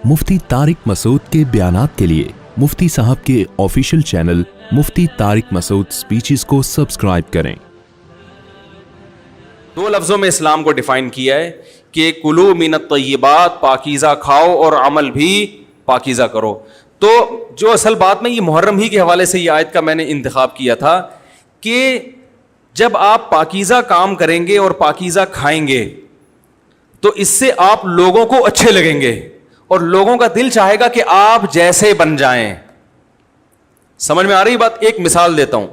मुफ्ती तारिक मसूद के बयानात के लिए मुफ्ती साहब के ऑफिशियल चैनल मुफ्ती तारिक मसूद स्पीचेस को सब्सक्राइब करें। दो लफ्जों में इस्लाम को डिफाइन किया है कि कुलू मिनत तय्यबात, पाकीज़ा खाओ और अमल भी पाकीज़ा करो। तो जो असल बात में ये मुहर्रम ही के हवाले से ये आयत का मैंने इंतखाब किया था कि जब आप पाकीज़ा काम करेंगे और पाकीज़ा खाएंगे तो इससे आप लोगों को अच्छे लगेंगे और लोगों का दिल चाहेगा कि आप जैसे बन जाएं। समझ में आ रही बात? एक मिसाल देता हूं।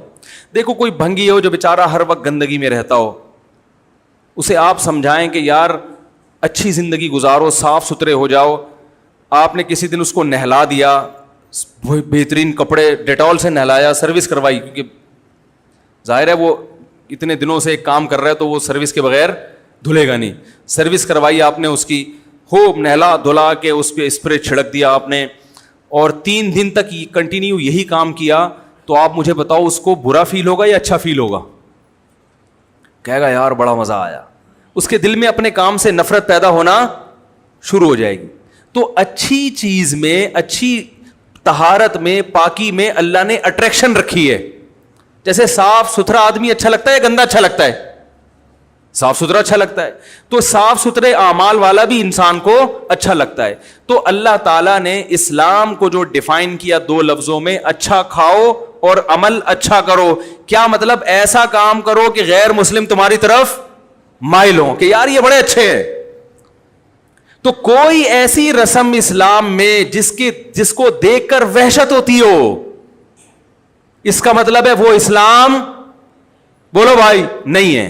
देखो, कोई भंगी हो जो बेचारा हर वक्त गंदगी में रहता हो, उसे आप समझाएं कि यार अच्छी जिंदगी गुजारो, साफ सुथरे हो जाओ। आपने किसी दिन उसको नहला दिया, बेहतरीन कपड़े डेटॉल से नहलाया, सर्विस करवाई, क्योंकि जाहिर है वो इतने दिनों से एक काम कर रहा है तो वो सर्विस के बगैर धुलेगा नहीं। सर्विस करवाई आपने उसकी, खूब नहला धुला के उस पर स्प्रे छिड़क दिया आपने, और 3 दिन तक कंटिन्यू यही काम किया, तो आप मुझे बताओ उसको बुरा फील होगा या अच्छा फील होगा? कहेगा यार बड़ा मजा आया। उसके दिल में अपने काम से नफरत पैदा होना शुरू हो जाएगी। तो अच्छी चीज में, अच्छी तहारत में, पाकी में अल्लाह ने अट्रैक्शन रखी है। जैसे साफ सुथरा आदमी अच्छा लगता है, गंदा अच्छा लगता है? साफ सुथरा अच्छा लगता है। तो साफ सुथरे आमाल वाला भी इंसान को अच्छा लगता है। तो अल्लाह ताला ने इस्लाम को जो डिफाइन किया 2 लफ्जों में, अच्छा खाओ और अमल अच्छा करो। क्या मतलब? ऐसा काम करो कि गैर मुस्लिम तुम्हारी तरफ माइल हो कि यार ये बड़े अच्छे हैं। तो कोई ऐसी रस्म इस्लाम में जिसको देखकर वहशत होती हो, इसका मतलब है वो इस्लाम, बोलो भाई, नहीं है।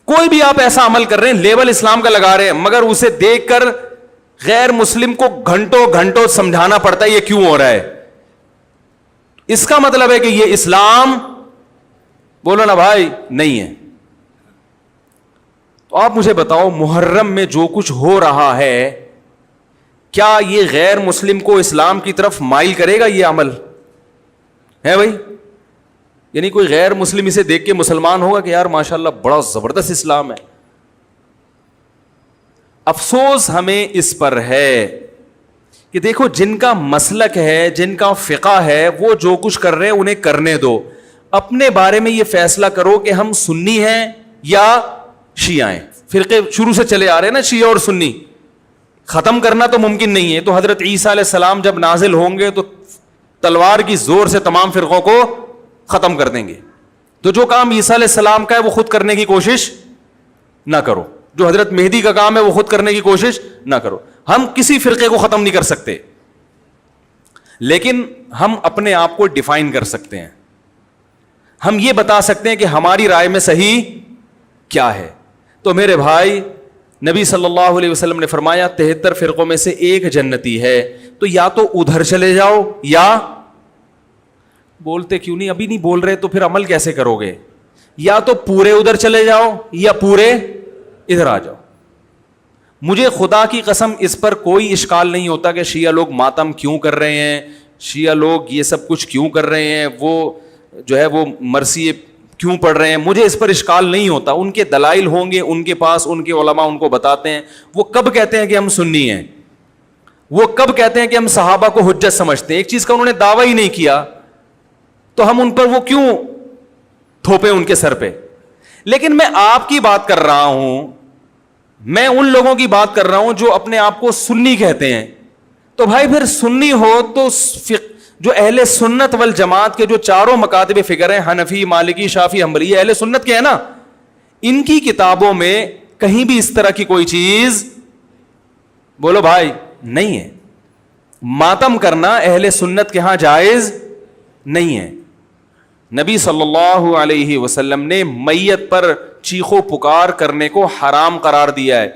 कोई भी आप ऐसा अमल कर रहे हैं, लेबल इस्लाम का लगा रहे हैं, मगर उसे देखकर गैर मुस्लिम को घंटों घंटों समझाना पड़ता है ये क्यों हो रहा है, इसका मतलब है कि ये इस्लाम, बोलो ना भाई, नहीं है। तो आप मुझे बताओ, मुहर्रम में जो कुछ हो रहा है, क्या ये गैर मुस्लिम को इस्लाम की तरफ माइल करेगा? ये अमल है भाई? यानी कोई गैर मुस्लिम इसे देख के मुसलमान होगा कि यार माशाल्लाह बड़ा जबरदस्त इस्लाम है? अफसोस हमें इस पर है कि देखो, जिनका मसलक है, जिनका फिक़ा है, वो जो कुछ कर रहे हैं उन्हें करने दो। अपने बारे में ये फैसला करो कि हम सुन्नी हैं या शिया हैं। फिरके शुरू से चले आ रहे हैं ना, शिया और सुन्नी। खत्म करना तो मुमकिन नहीं है। तो हजरत ईसा अलैहिस्सलाम जब नाजिल होंगे तो तलवार की जोर से तमाम फिरकों को खत्म कर देंगे। तो जो काम ईसा अलैहिस्सलाम का है वो खुद करने की कोशिश ना करो, जो हजरत मेहदी का काम है वो खुद करने की कोशिश ना करो। हम किसी फिरके को खत्म नहीं कर सकते, लेकिन हम अपने आप को डिफाइन कर सकते हैं। हम ये बता सकते हैं कि हमारी राय में सही क्या है। तो मेरे भाई, नबी सल्लल्लाहु अलैहि वसल्लम ने फरमाया 73 फिरकों में से एक जन्नती है। तो या तो उधर चले जाओ, या बोलते क्यों नहीं, अभी नहीं बोल रहे तो फिर अमल कैसे करोगे? या तो पूरे उधर चले जाओ या पूरे इधर आ जाओ। मुझे खुदा की कसम इस पर कोई इश्काल नहीं होता कि शिया लोग मातम क्यों कर रहे हैं, शिया लोग ये सब कुछ क्यों कर रहे हैं, वो जो है वो मरसी क्यों पढ़ रहे हैं। मुझे इस पर इश्काल नहीं होता। उनके दलाइल होंगे उनके पास, उनके उलमा उनको बताते हैं। वो कब कहते हैं कि हम सुन्नी हैं? वो कब कहते हैं कि हम सहाबा को हुज्जत समझते हैं? एक चीज का उन्होंने दावा ही नहीं किया, तो हम उन पर वो क्यों थोपे उनके सर पे? लेकिन मैं आपकी बात कर रहा हूं, मैं उन लोगों की बात कर रहा हूं जो अपने आप को सुन्नी कहते हैं। तो भाई फिर सुन्नी हो तो जो अहले सुन्नत वल जमात के जो चारों मकातब फिक्र हैं, हनफी, मालिकी, शाफी, हम्बली, ये अहले सुन्नत के हैं ना, इनकी किताबों में कहीं भी इस तरह की कोई चीज, बोलो भाई, नहीं है। मातम करना अहले सुन्नत के यहां जायज नहीं है। नबी सल्लल्लाहु अलैहि वसल्लम ने मैयत पर चीखो पुकार करने को हराम करार दिया है।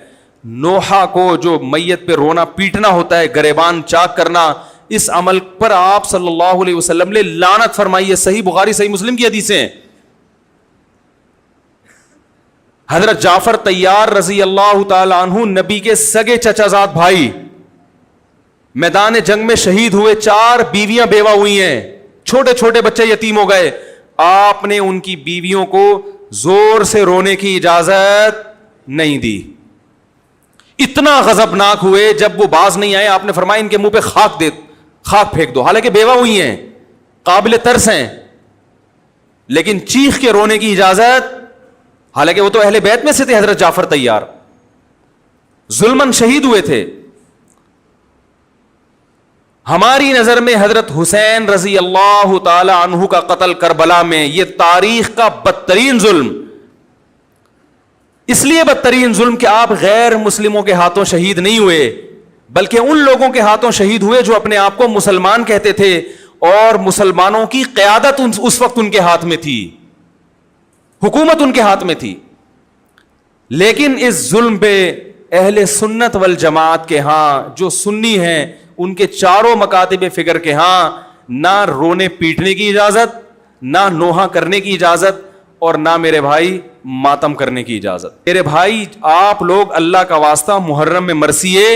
नोहा को जो मैयत पे रोना पीटना होता है, गरेबान चाक करना, इस अमल पर आप सल्लल्लाहु अलैहि वसल्लम ने लानत फरमाई है। सही बुखारी, सही मुस्लिम की हदीसें हैं। हजरत जाफर तैयार रजी अल्लाह ताला अन्हु, नबी के सगे चचाजाद भाई, मैदान जंग में शहीद हुए। 4 बीवियां बेवा हुई हैं, छोटे छोटे बच्चे यतीम हो गए। आपने उनकी बीवियों को जोर से रोने की इजाजत नहीं दी, اتنا غضبناک ہوئے جب وہ باز نہیں آئے, آپ نے فرمایا ان کے منہ پہ خاک پھینک دو, حالانکہ بیوہ ہوئی ہیں, قابل ترس ہیں, لیکن چیخ کے رونے کی اجازت, حالانکہ وہ تو اہل بیت میں سے تھے, حضرت جعفر طیار ظلمن شہید ہوئے تھے. ہماری نظر میں حضرت حسین رضی اللہ تعالی عنہ کا قتل کربلا میں یہ تاریخ کا بدترین ظلم, اس لیے بدترین ظلم کہ آپ غیر مسلموں کے ہاتھوں شہید نہیں ہوئے, بلکہ ان لوگوں کے ہاتھوں شہید ہوئے جو اپنے آپ کو مسلمان کہتے تھے, اور مسلمانوں کی قیادت اس وقت ان کے ہاتھ میں تھی, حکومت ان کے ہاتھ میں تھی. لیکن اس ظلم پہ اہل سنت والجماعت کے ہاں, جو سنی ہیں, ان کے چاروں مکاتب فکر کے ہاں نہ رونے پیٹنے کی اجازت, نہ نوحہ کرنے کی اجازت, اور نہ میرے بھائی ماتم کرنے کی اجازت. میرے بھائی آپ لوگ اللہ کا واسطہ محرم میں مرثیے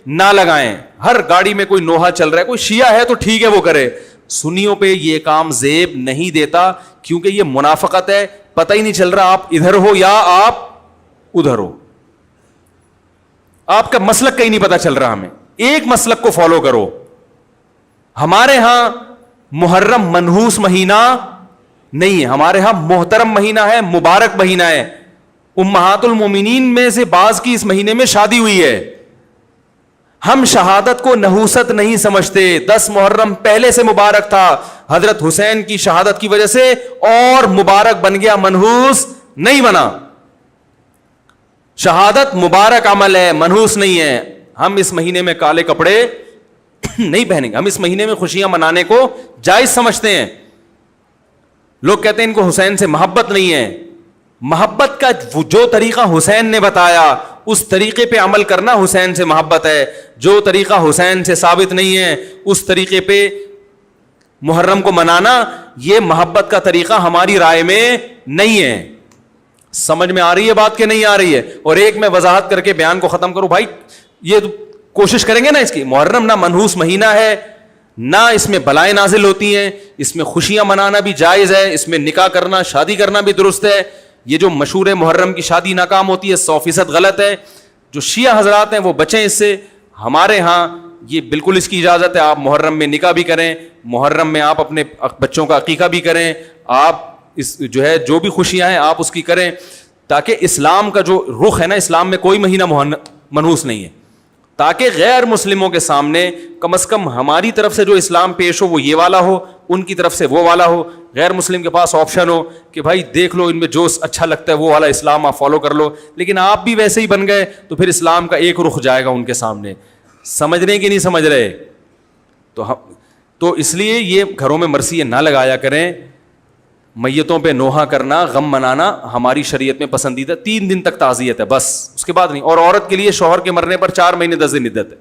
نہ لگائیں. ہر گاڑی میں کوئی نوحہ چل رہا ہے, کوئی شیعہ ہے تو ٹھیک ہے وہ کرے, سنیوں پہ یہ کام زیب نہیں دیتا, کیونکہ یہ منافقت ہے. پتہ ہی نہیں چل رہا آپ ادھر ہو یا آپ ادھر ہو, آپ کا مسلک کہیں نہیں پتا چل رہا. ہمیں ایک مسلک کو فالو کرو. ہمارے ہاں محرم منحوس مہینہ نہیں ہے, ہمارے ہاں محترم مہینہ ہے, مبارک مہینہ ہے. امہات المومنین میں سے بعض کی اس مہینے میں شادی ہوئی ہے. ہم شہادت کو نحوست نہیں سمجھتے. 10 محرم پہلے سے مبارک تھا, حضرت حسین کی شہادت کی وجہ سے اور مبارک بن گیا, منحوس نہیں بنا. شہادت مبارک عمل ہے, منحوس نہیں ہے. ہم اس مہینے میں کالے کپڑے نہیں پہنیں گے, ہم اس مہینے میں خوشیاں منانے کو جائز سمجھتے ہیں. لوگ کہتے ہیں ان کو حسین سے محبت نہیں ہے. محبت کا جو طریقہ حسین نے بتایا اس طریقے پہ عمل کرنا حسین سے محبت ہے. جو طریقہ حسین سے ثابت نہیں ہے اس طریقے پہ محرم کو منانا یہ محبت کا طریقہ ہماری رائے میں نہیں ہے. سمجھ میں آ رہی ہے بات کہ نہیں آ رہی ہے؟ اور ایک میں وضاحت کر کے بیان کو ختم کروں. بھائی یہ کوشش کریں گے نا اس کی, محرم نہ منحوس مہینہ ہے, نہ اس میں بلائیں نازل ہوتی ہیں, اس میں خوشیاں منانا بھی جائز ہے, اس میں نکاح کرنا شادی کرنا بھی درست ہے. یہ جو مشہور ہے محرم کی شادی ناکام ہوتی ہے 100% غلط ہے. جو شیعہ حضرات ہیں وہ بچیں اس سے. ہمارے ہاں یہ بالکل اس کی اجازت ہے, آپ محرم میں نکاح بھی کریں, محرم میں آپ اپنے بچوں کا عقیقہ بھی کریں, آپ اس جو ہے جو بھی خوشیاں ہیں آپ اس کی کریں, تاکہ اسلام کا جو رخ ہے نا, اسلام میں کوئی مہینہ منحوس نہیں ہے, تاکہ غیر مسلموں کے سامنے کم از کم ہماری طرف سے جو اسلام پیش ہو وہ یہ والا ہو, ان کی طرف سے وہ والا ہو. غیر مسلم کے پاس آپشن ہو کہ بھائی دیکھ لو ان میں جو اچھا لگتا ہے وہ والا اسلام آپ فالو کر لو, لیکن آپ بھی ویسے ہی بن گئے تو پھر اسلام کا ایک رخ جائے گا ان کے سامنے. سمجھ رہے کہ نہیں سمجھ رہے؟ تو اس لیے یہ گھروں میں مرثیے نہ لگایا کریں. میتوں پہ نوحہ کرنا, غم منانا ہماری شریعت میں پسندیدہ. 3 دن تک تعزیت ہے بس, اس کے بعد نہیں. اور عورت کے لیے شوہر کے مرنے پر 4 مہینے 10 دن عدت ہے.